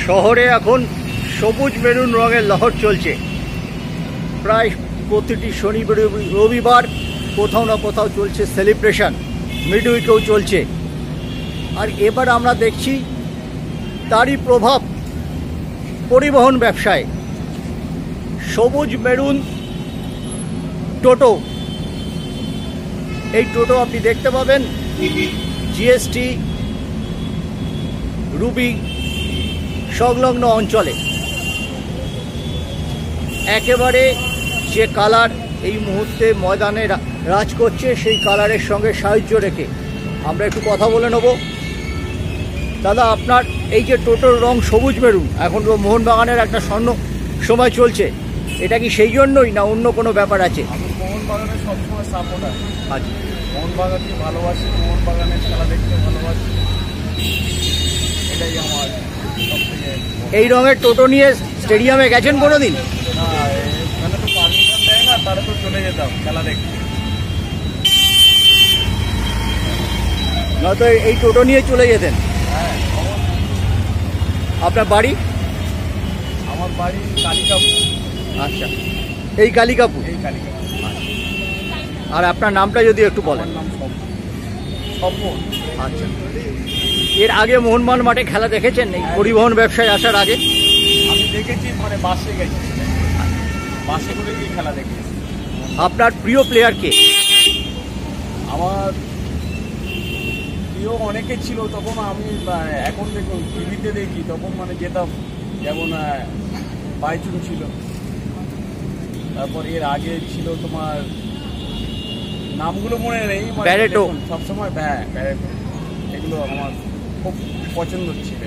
শহরে এখন সবুজ মেরুন রঙের লহর চলছে। প্রায় প্রতিটি শনি রবিবার কোথাও না কোথাও চলছে সেলিব্রেশন, মিড উইকেও চলছে। আর এবার আমরা দেখছি তারই প্রভাব পরিবহন ব্যবসায়। সবুজ মেরুন টোটো, এই টোটো আপনি দেখতে পাবেন জিএসটি রুবি সংলগ্ন অঞ্চলে। একেবারে যে কালার এই মুহূর্তে ময়দানে রাজ করছে, সেই কালারের সঙ্গে সাহায্য রেখে আমরা একটু কথা বলে নেব। দাদা, আপনার এই যে টোটোর রং সবুজ মেরুন, এখন তো মোহনবাগানের একটা স্বর্ণ সময় চলছে, এটা কি সেই জন্যই না অন্য কোনো ব্যাপার আছে? আমি মোহনবাগানের সবসময় সাপোর্টার। আচ্ছা, মোহনবাগানকে ভালোবাসি, মোহনবাগানের খেলা দেখতে ভালোবাসি, এটাই আমার সবথেকে। এই রঙের টোটো নিয়ে স্টেডিয়ামে গেছেন কোনোদিন? না, এখানে তো পারমিশন দেয় না, তারা তো চলে যেতাম খেলা দেখতে। নয়তো এই টোটো নিয়ে চলে যেতেন। হ্যাঁ। আপনার বাড়ি? আমার বাড়ি কালিকাপুর। আচ্ছা, এই কালিকাপুর। এই কালিকাপুর। আর আপনার নামটা যদি একটু বলেন। আমার নাম স্বপন। আচ্ছা, এর আগে মোহনবাগান মাঠে খেলা দেখেছেন এই পরিবহন ব্যবসায় আসার আগে? আমি দেখেছি, মানে বাসে গেছি, বাসে করে গিয়ে খেলা দেখেছি। আপনার প্রিয় প্লেয়ার কে? আমার প্রিয় অনেকে ছিল তখন, আমি এখন দেখুন টিভিতে দেখি, তখন মানে যেতাম। যেমন বাইচুন ছিল, তারপর এর আগে ছিল তোমার নামগুলো মনে নেই, ব্যারেটো সবসময়। ব্যারেটো, এগুলো আমার খুব পছন্দ ছিল।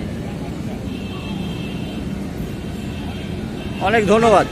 অনেক ধন্যবাদ।